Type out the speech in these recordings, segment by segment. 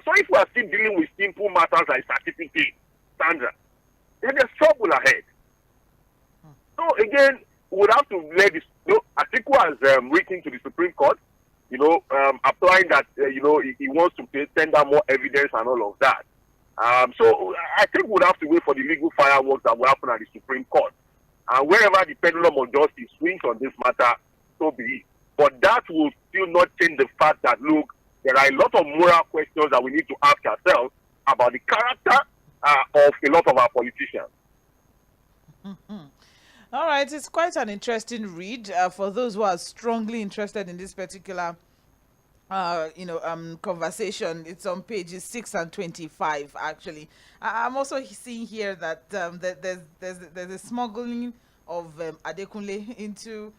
So if we are still dealing with simple matters like certificate, Sandra, then there's trouble ahead. So again, we would have to let this. Atiku has written to the Supreme Court, applying that he wants to tender more evidence and all of that. So I think we'll have to wait for the legal fireworks that will happen at the Supreme Court. And wherever the pendulum of justice swings on this matter, so be it. But that will still not change the fact that, look, there are a lot of moral questions that we need to ask ourselves about the character of a lot of our politicians. All right, it's quite an interesting read for those who are strongly interested in this particular conversation. It's on pages 6 and 25 actually. I'm also seeing here that there's a smuggling of Adekunle into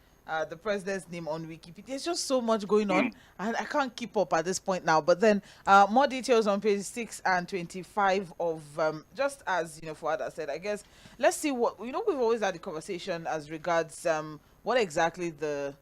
the president's name on Wikipedia. There's just so much going on and I can't keep up at this point now. But then more details on page 6 and 25 of just as Fuad said, I guess let's see what we've always had the conversation as regards what exactly the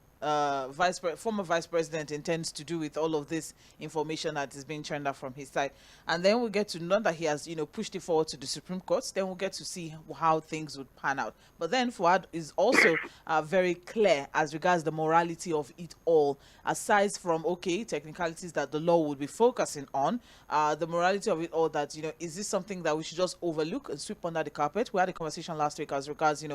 former vice president intends to do with all of this information that is being churned out from his side. And then we'll get to know that he has pushed it forward to the Supreme Court. Then we'll get to see how things would pan out. But then Fuad is also very clear as regards the morality of it all, aside from technicalities that the law would be focusing on, the morality of it all, that is this something that we should just overlook and sweep under the carpet? We had a conversation last week as regards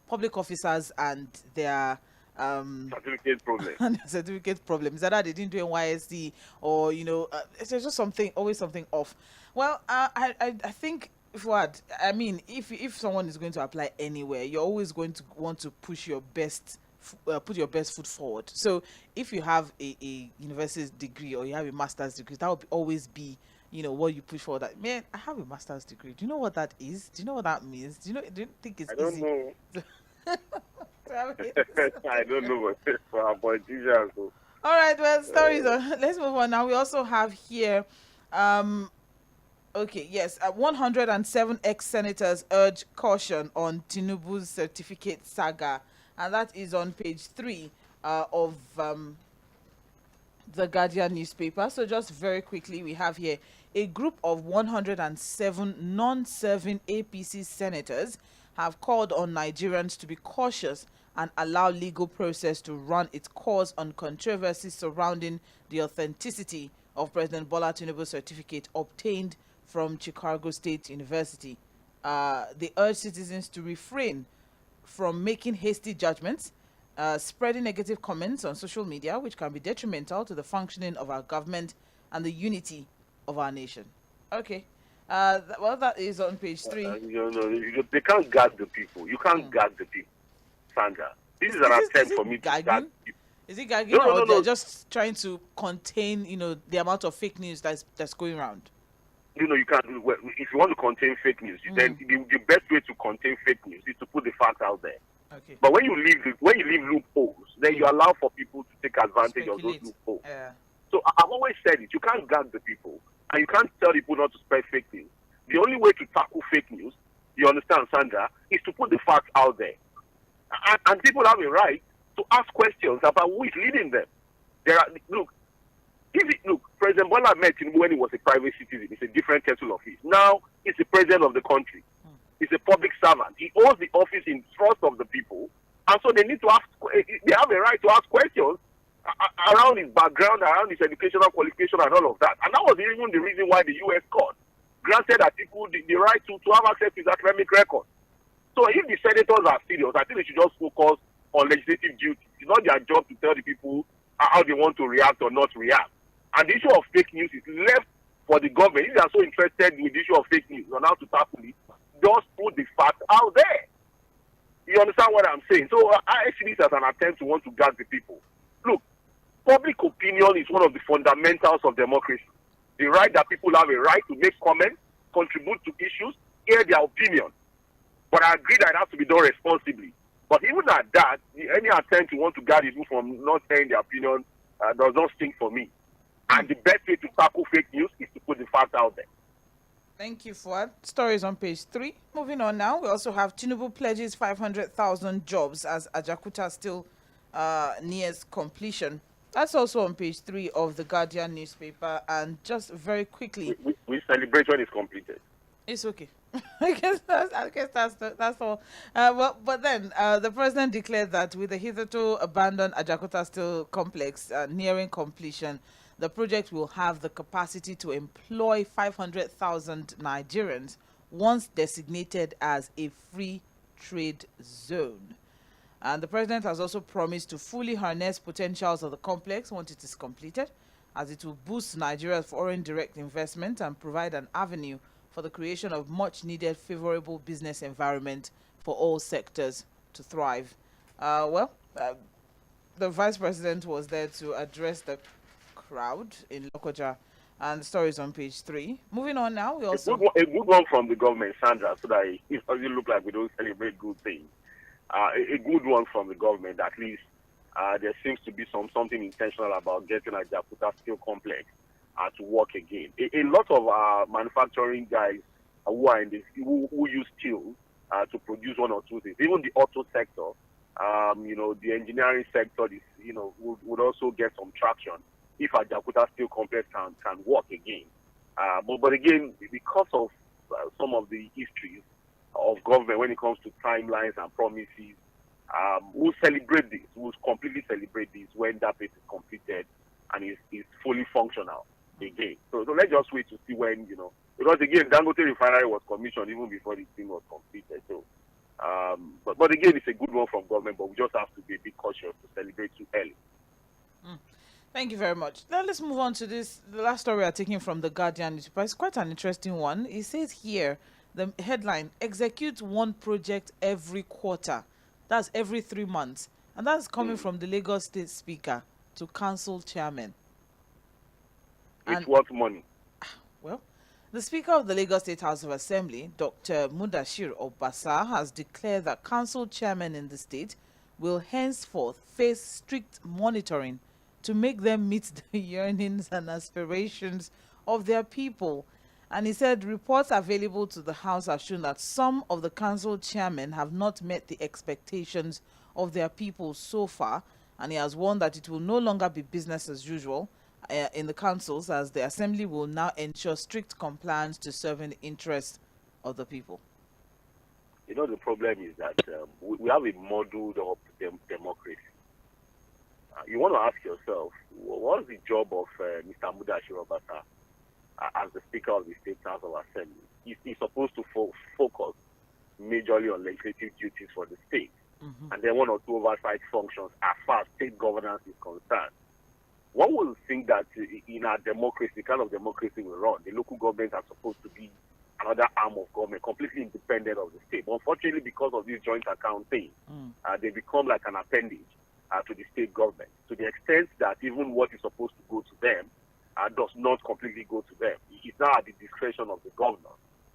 public officers and their certificate problem. Certificate problem. Is that they didn't do NYSC or it's just always something off. Well, I think if someone is going to apply anywhere, you're always going to want to push your best. Put your best foot forward. So if you have a university degree or you have a master's degree, that would always be what you push forward. That, man, I have a master's degree. Do you know what that is? Do you know what that means? Do you think it's easy? Know. I don't know what for our politicians. All right, well, stories. Let's move on now. We also have here 107 ex-senators urge caution on Tinubu's certificate saga, and that is on page 3 of the Guardian newspaper. So just very quickly, we have here a group of 107 non-serving APC senators have called on Nigerians to be cautious and allow legal process to run its course on controversies surrounding the authenticity of President Bola Tinubu's certificate obtained from Chicago State University. They urge citizens to refrain from making hasty judgments, spreading negative comments on social media, which can be detrimental to the functioning of our government and the unity of our nation. Okay. Well, that is on page 3. They can't gag the people. You can't gag the people, Sandra. This is an attempt for me to gag people. Is it gagging or they're just trying to contain, the amount of fake news that's going around? You can't. If you want to contain fake news, then the best way to contain fake news is to put the facts out there. Okay. But when you leave loopholes, then you allow for people to take advantage of those loopholes. Yeah. So I've always said it. You can't gag the people. And you can't tell people not to spread fake news. The only way to tackle fake news, you understand, Sandra, is to put the facts out there. And people have a right to ask questions about who is leading them. President Bola met him when he was a private citizen. It's a different kettle of fish. Now, he's the president of the country. He's a public servant. He holds the office in trust of the people. And so they have a right to ask questions around his background, around his educational qualification and all of that. And that was even the reason why the U.S. court granted Atiku the right to have access to his academic record. So if the senators are serious, I think they should just focus on legislative duty. It's not their job to tell the people how they want to react or not react. And the issue of fake news is left for the government. If they are so interested with the issue of fake news on how to tackle it, just put the facts out there. You understand what I'm saying? So I see this as an attempt to want to gag the people. Look, public opinion is one of the fundamentals of democracy. The right that people have a right to make comments, contribute to issues, hear their opinion. But I agree that it has to be done responsibly. But even at that, any attempt to want to guard people from not saying their opinion does not stink for me. And the best way to tackle fake news is to put the facts out there. Thank you, Fuad. Stories on page 3. Moving on now, we also have Tinubu pledges 500,000 jobs as Ajakuta still nears completion. That's also on page 3 of the Guardian newspaper. And just very quickly, Which celebration is completed? it's okay. I guess that's all. Well, but then the president declared that with the hitherto abandoned Ajakuta Steel Complex nearing completion, the project will have the capacity to employ 500,000 Nigerians once designated as a free trade zone. And the president has also promised to fully harness potentials of the complex once it is completed, as it will boost Nigeria's foreign direct investment and provide an avenue for the creation of much needed favorable business environment for all sectors to thrive. The vice president was there to address the crowd in Lokoja, and the story is on page 3. Moving on now, we also... A good one from the government, Sandra, so that it doesn't look like we don't celebrate good things. A good one from the government, at least. There seems to be something intentional about getting a Ajakuta Steel Complex to work again. A lot of manufacturing guys who are in this, who use steel to produce one or two things. Even the auto sector, the engineering sector, would also get some traction if a Ajakuta Steel Complex can work again. But again, because of some of the histories of government when it comes to timelines and promises, we'll celebrate this. We'll completely celebrate this when that place is completed and is fully functional again. So let's just wait to see when, because again, Dangote refinery was commissioned even before the thing was completed. So, but again, it's a good one from government, but we just have to be a bit cautious to celebrate too early. Thank you very much. Now let's move on to this. The last story we are taking from the Guardian newspaper. It's quite an interesting one. It says here, the headline, execute one project every quarter. That's every 3 months. And that's coming from the Lagos State Speaker to Council Chairman. It's worth money. Well, the Speaker of the Lagos State House of Assembly, Dr. Mudashir Obasa, has declared that council chairmen in the state will henceforth face strict monitoring to make them meet the yearnings and aspirations of their people. And he said reports available to the House have shown that some of the council chairmen have not met the expectations of their people so far, and he has warned that it will no longer be business as usual in the councils, as the assembly will now ensure strict compliance to serving the interests of the people. The problem is that we have a modeled up democracy. You want to ask yourself, what's the job of Mr. Mudashir Obasa as the Speaker of the State House of Assembly? He's supposed to focus majorly on legislative duties for the state, and then one or two oversight functions as far as state governance is concerned. One will think that in our democracy, the kind of democracy we run, the local governments are supposed to be another arm of government, completely independent of the state. But unfortunately, because of this joint account thing, they become like an appendage to the state government, to the extent that even what is supposed to go to them does not completely go to them. It's now at the discretion of the governor.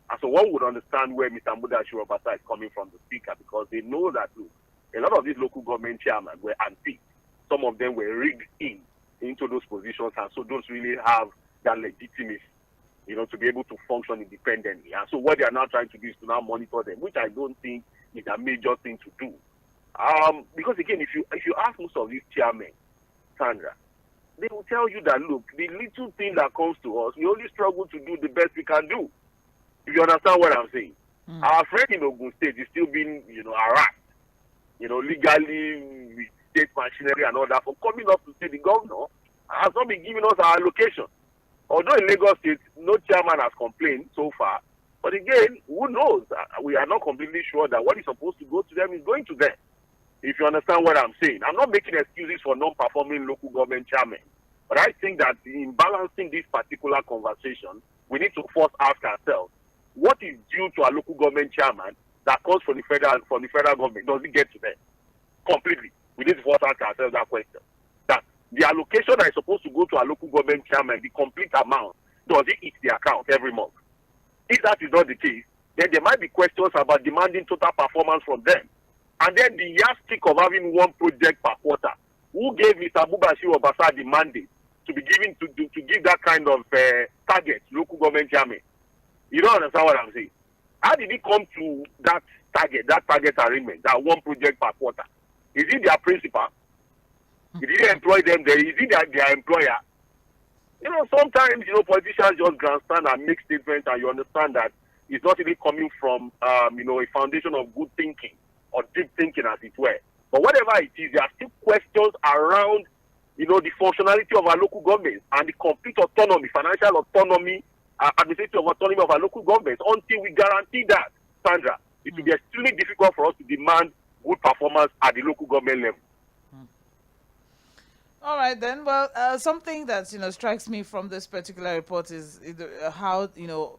And so one would understand where Mr. Mudashir Obasa is coming from, the Speaker, because they know that, look, a lot of these local government chairmen were unpicked. Some of them were rigged into those positions, and so don't really have that legitimacy, to be able to function independently. And so what they are now trying to do is to now monitor them, which I don't think is a major thing to do. Because again, if you ask most of these chairmen, Sandra, they will tell you that, look, the little thing that comes to us, we only struggle to do the best we can do. If you understand what I'm saying. Our friend in Ogun State is still being, harassed, legally with state machinery and all that for coming up to say the governor has not been giving us our allocation. Although in Lagos State, no chairman has complained so far. But again, who knows? We are not completely sure that what is supposed to go to them is going to them. If you understand what I'm saying. I'm not making excuses for non-performing local government chairmen. But I think that in balancing this particular conversation, we need to first ask ourselves, what is due to a local government chairman that comes from the federal government? Does it get to them? Completely. We need to first ask ourselves that question. That the allocation that is supposed to go to a local government chairman, the complete amount, does it hit the account every month? If that is not the case, then there might be questions about demanding total performance from them. And then the yardstick of having one project per quarter. Who gave Mr. Mudashir Obasa the mandate to be given to give that kind of target to local government chairman? You don't understand what I'm saying. How did it come to that target arrangement, that one project per quarter? Is it their principal? He didn't employ them there. He did their employer. Sometimes, politicians just grandstand and make statements, and you understand that it's not really coming from, a foundation of good thinking or deep thinking, as it were. But whatever it is, there are still questions around, the functionality of our local governments and the complete autonomy, financial autonomy, administrative autonomy of our local governments. Until we guarantee that, Sandra, it will be extremely difficult for us to demand good performance at the local government level. All right, then. Well, something that strikes me from this particular report is how the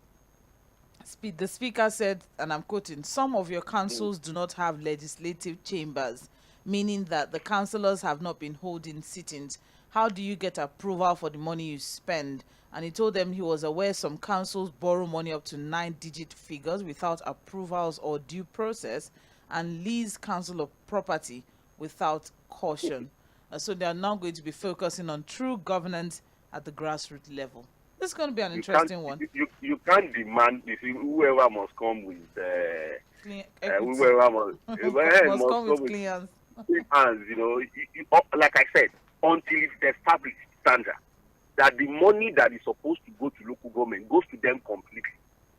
speaker said, and I'm quoting, "Some of your councils do not have legislative chambers, meaning that the councillors have not been holding sittings. How do you get approval for the money you spend?" And he told them he was aware some councils borrow money up to 9-digit figures without approvals or due process and lease council of property without caution. So they are now going to be focusing on true governance at the grassroots level. This is going to be an interesting one. You can't demand this. Whoever must come with whoever must come with clean hands. Like I said, until it's established standard that the money that is supposed to go to local government goes to them completely,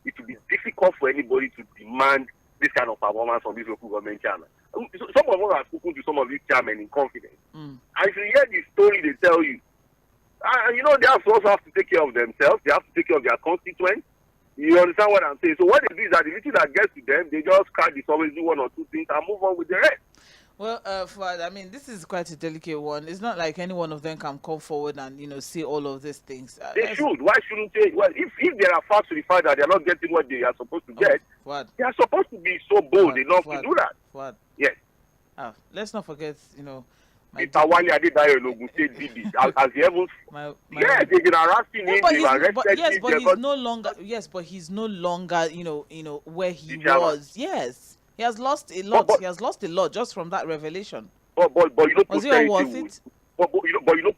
it will be difficult for anybody to demand this kind of performance on this local government channel. Some of us have spoken to some of these chairmen in confidence. And if you hear the story they tell you, they also have to take care of themselves. They have to take care of their constituents. You understand what I'm saying? So what they do is that the little that gets to them, they just crack this, always do one or two things and move on with the rest. Well, this is quite a delicate one. It's not like any one of them can come forward and, say all of these things. They should. Why shouldn't they? Well, if there are facts to the fact that they're not getting what they are supposed to get, they are supposed to be so bold enough to do that. What? Yes. Let's not forget, Tawali Adedayo in Ogun State did this. As the heavens, they've been harassing him. But he's no longer, where he was. Yes. He has lost a lot. He has lost a lot just from that revelation. But was it all worth it? But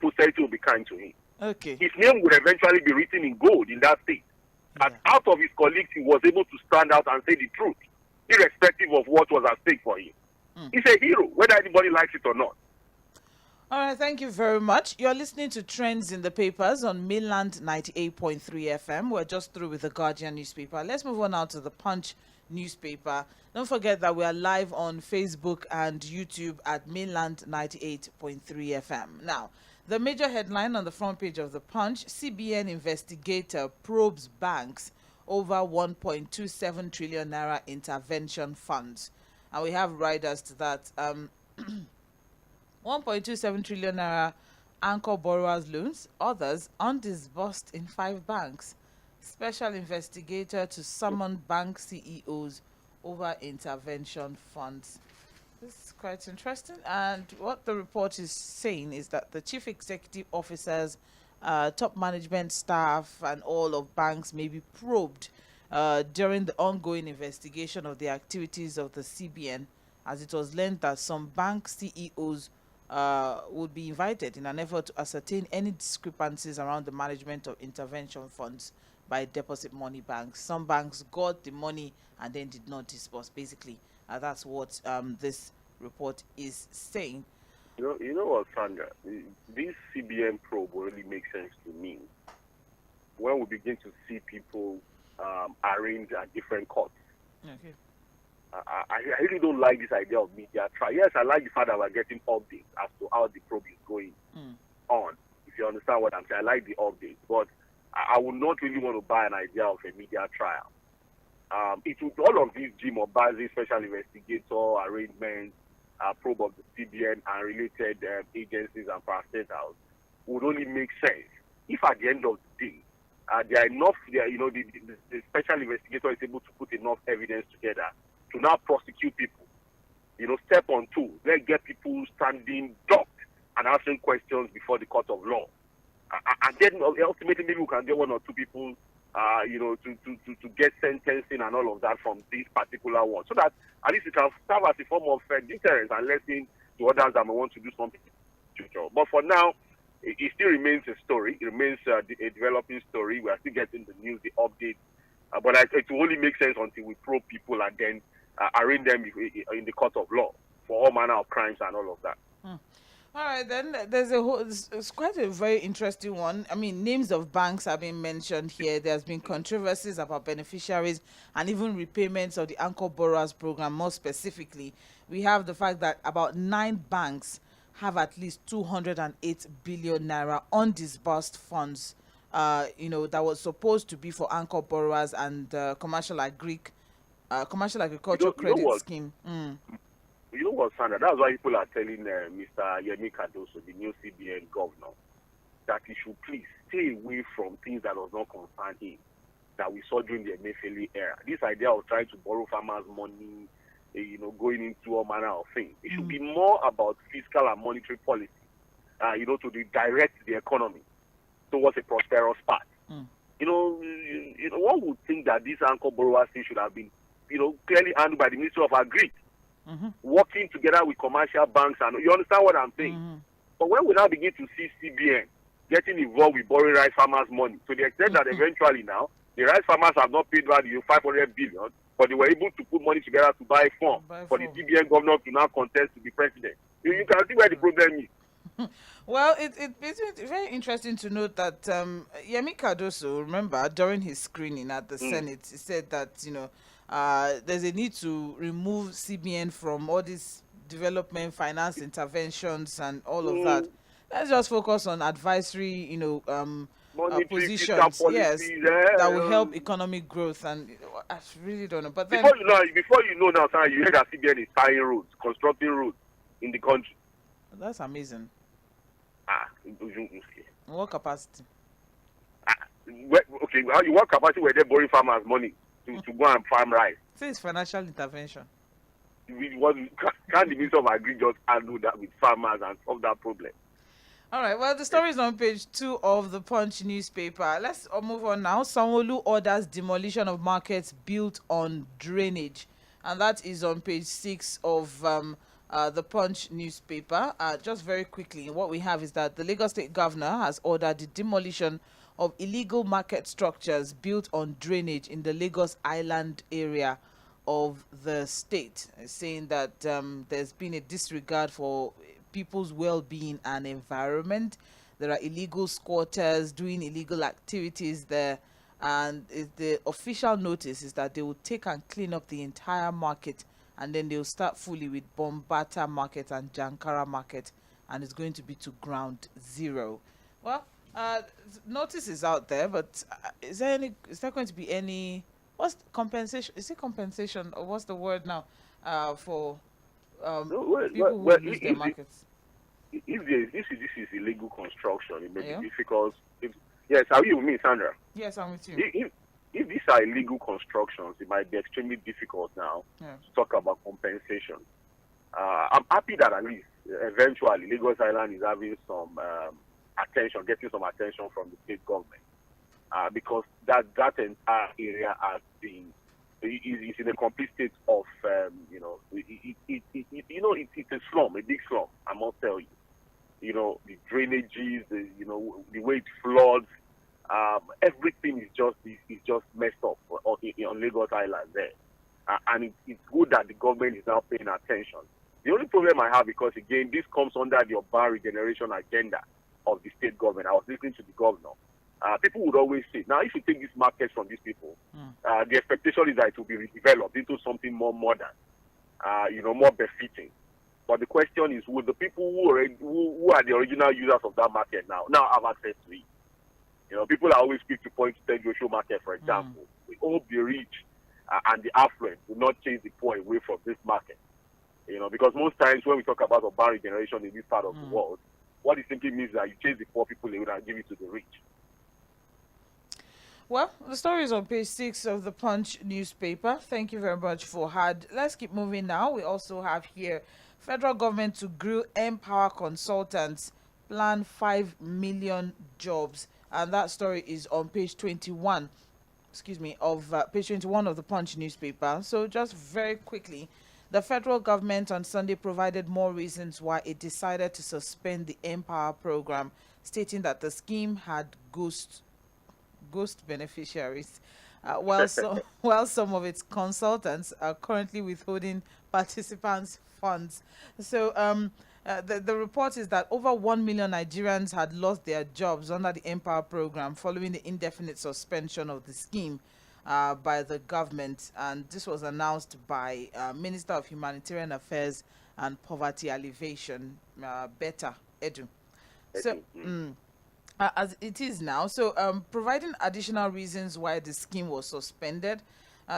posterity will be kind to him. Okay. His name would eventually be written in gold in that state. And out of his colleagues, he was able to stand out and say the truth, irrespective of what was at stake for him. He's a hero, whether anybody likes it or not. All right, thank you very much. You're listening to Trends in the Papers on Mainland 98.3 FM. We're just through with the Guardian newspaper. Let's move on now to the Punch newspaper. Don't forget that we are live on Facebook and YouTube at Mainland 98.3 FM. Now, the major headline on the front page of the Punch: CBN investigator probes banks over 1.27 trillion naira intervention funds. And we have riders to that. 1.27 trillion naira anchor borrowers loans, others undisbursed in 5 banks. Special investigator to summon bank CEOs over intervention funds. This is quite interesting. And what the report is saying is that the chief executive officers, top management staff, and all of banks may be probed during the ongoing investigation of the activities of the CBN, as it was learned that some bank CEOs would be invited in an effort to ascertain any discrepancies around the management of intervention funds by deposit money banks. Some banks got the money and then did not disburse. Basically, that's what this report is saying. You know what, Sandra? This CBN probe will really make sense to me when we begin to see people arraigned at different courts. Okay. I really don't like this idea of media trial. Yes, I like the fact that we're getting updates as to how the probe is going on. If you understand what I'm saying, I like the updates, but I would not really want to buy an idea of a media trial. It would, all of these Jim Obazi special investigator arrangements, probe of the CBN and related agencies and parastatals would only make sense if at the end of the day there are enough, the special investigator is able to put enough evidence together to now prosecute people. Step on 2, let's get people standing docked and answering questions before the court of law. And then ultimately maybe we can get 1 or 2 people, to get sentencing and all of that from this particular one. So that at least it can serve as a form of deterrence and lesson to others that may want to do something in the future. But for now, it still remains a story. It remains a developing story. We are still getting the news, the updates. But it will only make sense until we probe people and then arraign them in the court of law for all manner of crimes and all of that. All right, then there's a whole, it's quite a very interesting one. I mean, names of banks have been mentioned here. There's been controversies about beneficiaries and even repayments of the Anchor Borrowers Program. More specifically, we have the fact that about 9 banks have at least 208 billion naira undisbursed funds, that was supposed to be for Anchor borrowers and commercial agriculture You know credit what? scheme. You know what, Sandra? That's why people are telling Mr. Yemi Cardoso, the new CBN governor, that he should please stay away from things that does not concern him, that we saw during the Emefiele era. This idea of trying to borrow farmers' money, going into all manner of things. It should be more about fiscal and monetary policy, to direct the economy towards a prosperous path. One would think that this Anchor borrowers thing should have been, clearly handled by the Ministry of Agri. Working together with commercial banks, and you understand what I'm saying. But when we now begin to see CBN getting involved with borrowing rice farmers' money, to the extent that eventually now the rice farmers have not paid back the 500 billion, but they were able to put money together to buy farm for the CBN governor to now contest to be president. You can see where the problem is. Well, it's very interesting to note that Yemi Cardoso, remember, during his screening at the Senate, he said that, there's a need to remove CBN from all these development finance interventions and all of that. Let's just focus on advisory, positions, yes, that will help economic growth. And I really don't know. But then, before you know now, sir, you heard that CBN is tying roads, constructing roads in the country. That's amazing. In what capacity? Okay, what capacity were they borrowing farmers' money to go and farm rice? Say it's financial intervention. Can't the Minister of Agri just handle that with farmers and solve that problem? All right. Well, the story is on page 2 of the Punch newspaper. Let's move on now. Sanwo-Olu orders demolition of markets built on drainage, and that is on page 6 of the Punch newspaper. Just very quickly, what we have is that the Lagos State Governor has ordered the demolition of illegal market structures built on drainage in the Lagos Island area of the state, saying that there's been a disregard for people's well-being and environment. There are illegal squatters doing illegal activities there, and the official notice is that they will take and clean up the entire market, and then they'll start fully with Bombata market and Jankara market, and it's going to be to ground zero. Well, notice is out there, but is there going to be any, what's compensation? Is it compensation, or what's the word now for people who lose their markets? If this is illegal construction, it may be difficult. Yes, are you with me, Sandra? Yes, I'm with you. If these are illegal constructions, it might be extremely difficult now to talk about compensation. I'm happy that at least eventually Lagos Island is having some attention, getting some attention from the state government, because that entire area has been is in a complete state of it's a slum, a big slum. I must tell you, the drainages, the way it floods, everything is just messed up on Lagos Island there, and it's good that the government is now paying attention. The only problem I have, because again this comes under the urban regeneration agenda of the state government. I was listening to the governor. People would always say, now if you take this market from these people, the expectation is that it will be redeveloped into something more modern, more befitting. But the question is, will the people who are the original users of that market now have access to it? People are always quick to point to Ʀᴇ market, for example. We hope the rich and the affluent will not chase the poor away from this market. Because most times when we talk about urban regeneration in this part of the world, what it simply means is that you chase the poor people away and give it to the rich. Well, the story is on page 6 of the Punch newspaper. Thank you very much, Fuhad. Let's keep moving now. We also have here federal government to grill Empower consultants, plan 5 million jobs. And that story is on page 21, of page 21 of the Punch newspaper. So just very quickly, the federal government on Sunday provided more reasons why it decided to suspend the Empower program, stating that the scheme had ghost beneficiaries, while some of its consultants are currently withholding participants' funds. So The report is that over 1 million Nigerians had lost their jobs under the 𝗃power program following the indefinite suspension of the scheme by the government. And this was announced by Minister of Humanitarian Affairs and Poverty Alleviation, Betta Edu. So, as it is now, so providing additional reasons why the scheme was suspended,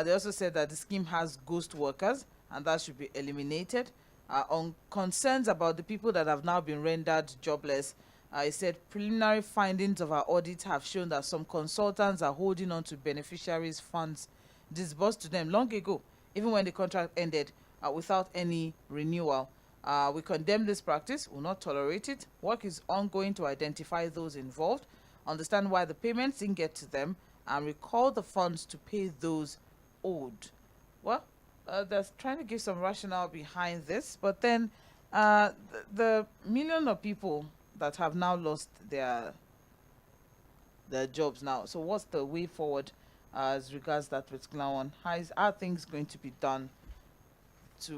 they also said that the scheme has ghost workers and that should be eliminated. On concerns about the people that have now been rendered jobless, it said preliminary findings of our audit have shown that some consultants are holding on to beneficiaries' funds disbursed to them long ago, even when the contract ended, without any renewal. We condemn this practice, will not tolerate it. Work is ongoing to identify those involved, understand why the payments didn't get to them, and recall the funds to pay those owed. Well, they're trying to give some rationale behind this, but then the million of people that have now lost their jobs now. So what's the way forward as regards that particular one? How are things going to be done to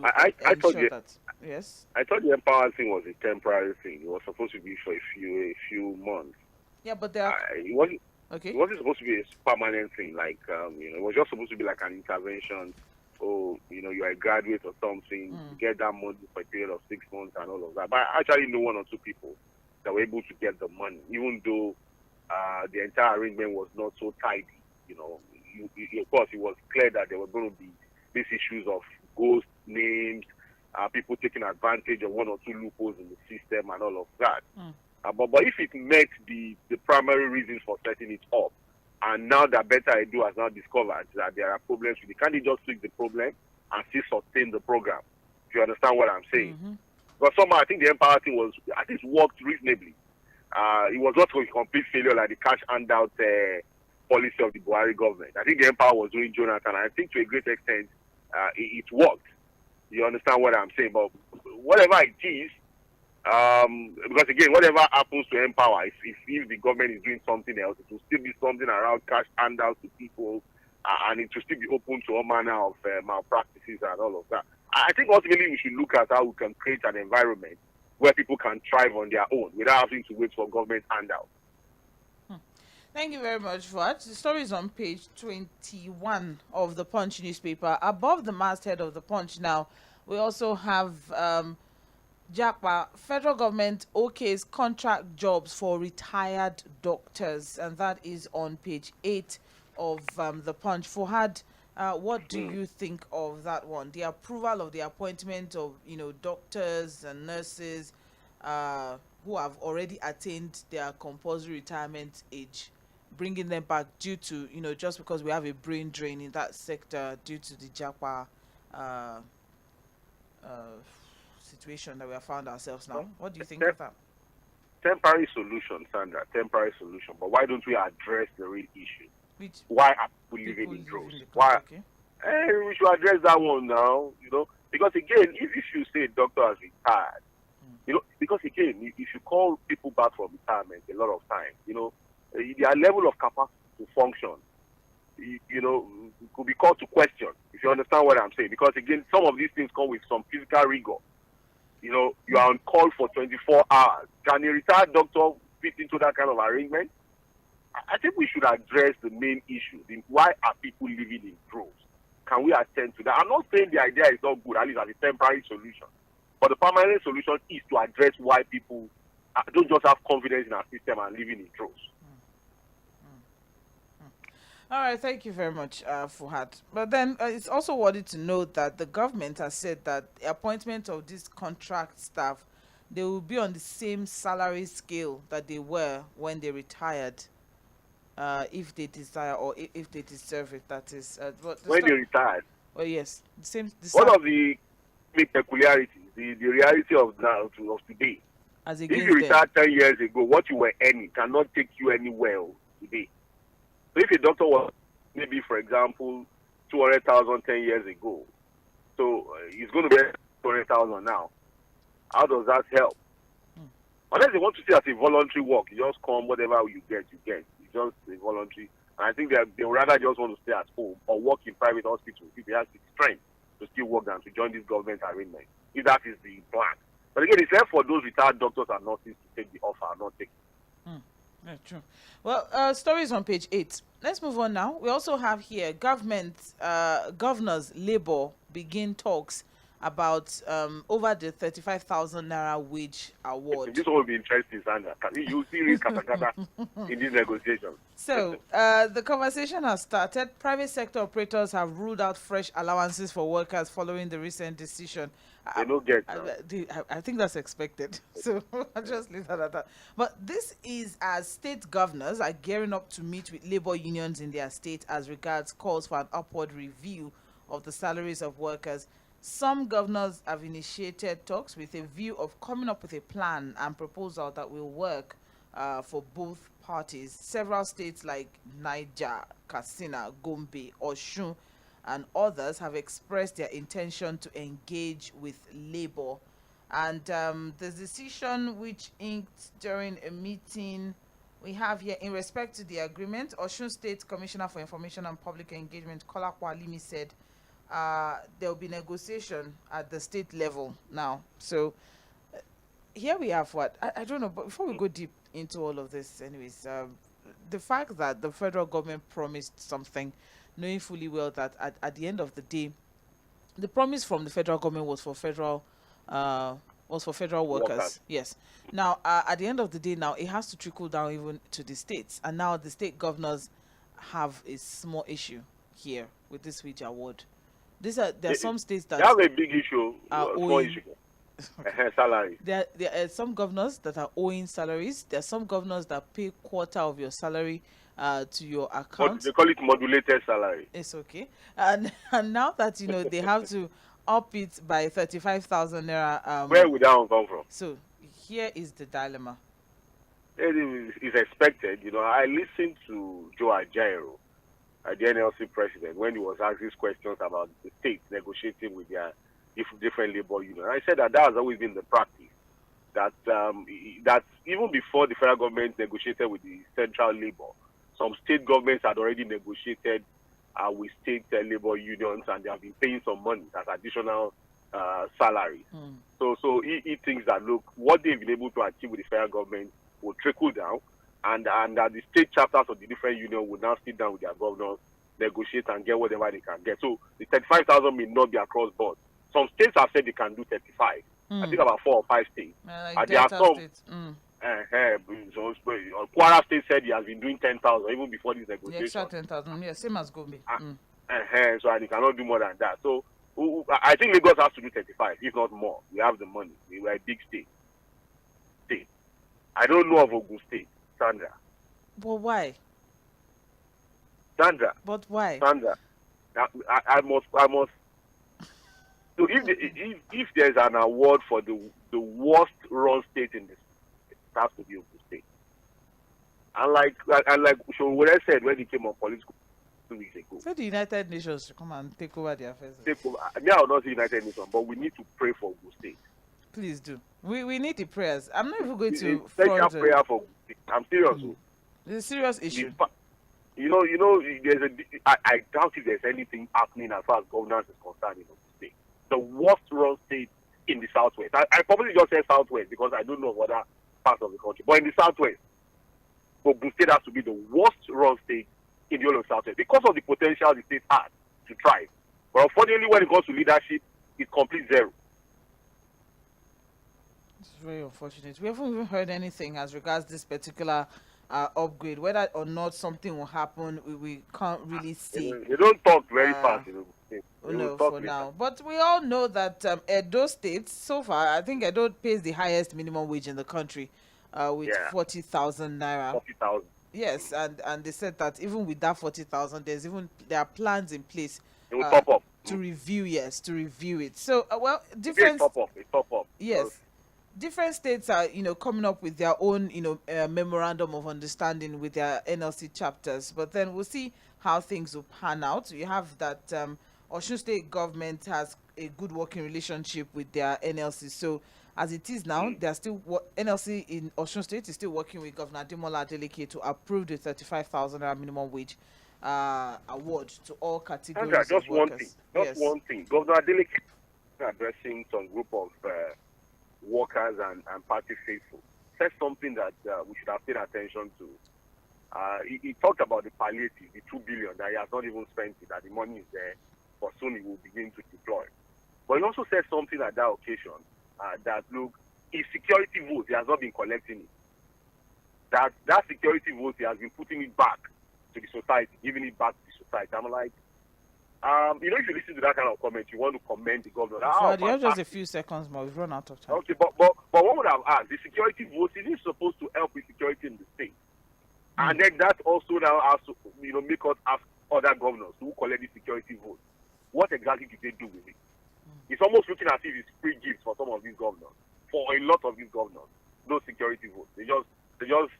ensure that? Yes. I thought the 𝗃power thing was a temporary thing. It was supposed to be for a few months. Yeah, but there are... It wasn't. Okay. It wasn't supposed to be a permanent thing. Like it was just supposed to be like an intervention. Oh, you're a graduate or something, you get that money for a period of 6 months and all of that. But I actually know 1 or 2 people that were able to get the money, even though the entire arrangement was not so tidy. Of course, it was clear that there were going to be these issues of ghost names, people taking advantage of 1 or 2 loopholes in the system and all of that. But if it met the primary reasons for setting it up, and now that Betta Edu has now discovered that there are problems with it, can't they just fix the problem and still sustain the program? If you understand what I'm saying. But somehow I think the 𝗃power thing was, at least worked reasonably. It was not a complete failure like the cash handout policy of the Buhari government. I think the 𝗃power was doing Jonathan, and I think to a great extent it worked. You understand what I'm saying? But whatever it is, because again, whatever happens to 𝗃power, if the government is doing something else, it will still be something around cash handouts to people, and it will still be open to all manner of malpractices and all of that. I think ultimately we should look at how we can create an environment where people can thrive on their own without having to wait for government handouts. Thank you very much for that. The story is on page 21 of the Punch newspaper. Above the masthead of the Punch now, we also have JAPA, federal government okays contract jobs for retired doctors, and that is on page 8 of the Punch. Fuhad, what do you think of that one? The approval of the appointment of doctors and nurses who have already attained their compulsory retirement age, bringing them back due to just because we have a brain drain in that sector due to the JAPA situation that we have found ourselves now. What do you think of that? Temporary solution, Sandra. Temporary solution. But why don't we address the real issue? Why are people living in droves? Why? Okay. We should address that one now. Because again, if you say a doctor has retired, because again, if you call people back from retirement a lot of times, their level of capacity to function, could be called to question. If you understand what I'm saying, because again, some of these things come with some physical rigor. You are on call for 24 hours. Can a retired doctor fit into that kind of arrangement? I think we should address the main issue. Why are people living in droves? Can we attend to that? I'm not saying the idea is not good, at least as a temporary solution. But the permanent solution is to address why people don't just have confidence in our system and living in droves. All right, thank you very much, Fuhad. But then it's also worthy to note that the government has said that the appointment of these contract staff, they will be on the same salary scale that they were when they retired, if they desire or if they deserve it. That is when they retired. Well, yes, the same. One of the peculiarities, the reality of now of today. As if you retired 10 years ago, what you were earning cannot take you anywhere today. So if a doctor was maybe, for example, 200,000 10 years ago, so he's going to be 200,000 now. How does that help? Unless they want to see it as a voluntary work, you just come, whatever you get, you get. It's just a voluntary. And I think they would rather just want to stay at home or work in private hospitals if they have the strength to still work than to join this government arrangement. If that is the plan. But again, it's left for those retired doctors and nurses to take the offer and not take it. Yeah, true. Well, stories on page 8. Let's move on now. We also have here governors Labour begin talks about over the 35,000 naira wage award. This one will be interesting, Sandra. You see real katakata in these negotiations. So the conversation has started. Private sector operators have ruled out fresh allowances for workers following the recent decision. They don't get I think that's expected. So I'll just leave that at that. But this is as state governors are gearing up to meet with labor unions in their state as regards calls for an upward review of the salaries of workers. Some governors have initiated talks with a view of coming up with a plan and proposal that will work for both parties. Several states like Niger, Katsina, Gombe, Osun, and others have expressed their intention to engage with Labour. And the decision which inked during a meeting we have here in respect to the agreement, Osun State Commissioner for Information and Public Engagement, 𝗃ᴏ said there will be negotiation at the state level now. So here we have what I don't know, but before we go deep into all of this, anyways, the fact that the federal government promised something, knowing fully well that at the end of the day, the promise from the federal government was for federal workers. Yes. Now, at the end of the day, now it has to trickle down even to the states, and now the state governors have a small issue here with this wage award. There are some states that have a big issue, small issue. Salary. There are some governors that are owing salaries. There are some governors that pay quarter of your salary to your account. They call it modulated salary. It's okay. And now that they have to up it by 35,000 naira. Where would that one come from? So here is the dilemma. It is expected. I listened to Jᴏɪṛ AᴊɪԻbᴏ, the NLC president, when he was asked these questions about the states negotiating with their different labor unions. I said that has always been the practice. That even before the federal government negotiated with the central labor, some state governments had already negotiated with state labor unions, and they have been paying some money as additional salary. So he thinks that, look, what they've been able to achieve with the federal government will trickle down, and that the state chapters of the different unions will now sit down with their governors, negotiate, and get whatever they can get. So the 35,000 may not be across board. Some states have said they can do 35. I think about 4 or 5 states. Like there are some. States. Kwara State said he has been doing 10,000 even before this negotiation. The extra 10,000, yeah, same as Gombe. So and he cannot do more than that. So I think Lagos has to do 35, if not more. We have the money. We are a big state. I don't know of Ogun State, Sandra. But why? Sandra. But why? Sandra. I must. So if there's an award for the worst run state in this, it has to be Ogun State. And like Sowore said when he came on political 2 weeks ago. So the United Nations should come and take over the affairs. I will not say United Nations, but we need to pray for Ogun State. Please do. We need the prayers. I'm not even going to front prayer for Ogun State. I'm serious. It's a serious issue. I doubt if there's anything happening as far as governance is concerned in Ogun State. The worst run state in the southwest. I probably just said southwest because I don't know of other parts of the country. But in the southwest, Ogun State has to be the worst run state in the whole of the southwest because of the potential the state has to thrive. But unfortunately, when it comes to leadership, it's complete zero. It's very unfortunate. We haven't even heard anything as regards this particular upgrade. Whether or not something will happen, we can't really see. They don't talk very fast. No, for now. But we all know that Edo State, so far, I think Edo pays the highest minimum wage in the country with 40,000 naira. 40,000. Yes, and they said that even with that 40,000, there are plans in place top up. to review it. So different top up. Yes. Different states are, coming up with their own, memorandum of understanding with their NLC chapters. But then we'll see how things will pan out. You have that Osun State government has a good working relationship with their NLC. So as it is now, they're still NLC in Osun State is still working with Governor Ademola Adeleke to approve the 35,000 minimum wage award to all categories of workers. One thing. Governor Adeleke is addressing some group of workers and party faithful, said something that we should have paid attention to. He talked about the palliative, the 2 billion that he has not even spent it, that the money is there, but soon he will begin to deploy. But he also said something at that occasion that, look, if security votes, he has not been collecting it. That security vote, he has been putting it back to the society, giving it back to the society. I'm like, if you listen to that kind of comment, you want to commend the governor. So you have just a few seconds more. We've run out of time. Okay, but what would have asked? The security vote, is it supposed to help with security in the state? And then that also now has to, make us ask other governors who collect the security vote. What exactly did they do with it? It's almost looking as if it's free gifts for some of these governors. For a lot of these governors, those security votes, they just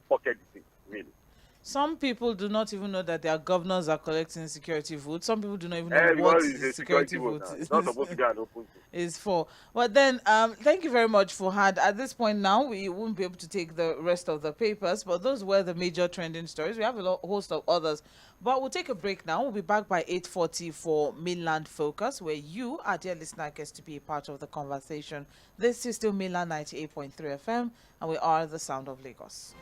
pocket the thing, really. Some people do not even know that their governors are collecting security votes. Some people do not even know what the security vote is not supposed to be an open is for. But then, thank you very much, Fuhad. At this point now, we won't be able to take the rest of the papers, but those were the major trending stories. We have a host of others. But we'll take a break now. We'll be back by 8:40 for Mainland Focus, where you, our dear listener, gets to be a part of the conversation. This is still Mainland 98.3 FM, and we are the sound of Lagos.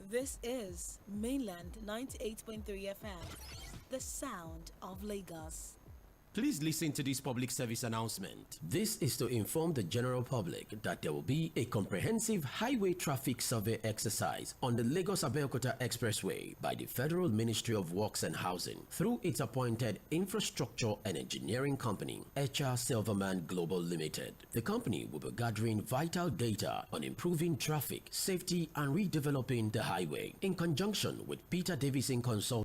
This is Mainland 98.3 FM, the sound of Lagos. Please listen to this public service announcement. This is to inform the general public that there will be a comprehensive highway traffic survey exercise on the Lagos-Abeokuta Expressway by the Federal Ministry of Works and Housing through its appointed infrastructure and engineering company, 𝗪𝗪 Global Limited. The company will be gathering vital data on improving traffic, safety, and redeveloping the highway in conjunction with Peter Davison Consulting.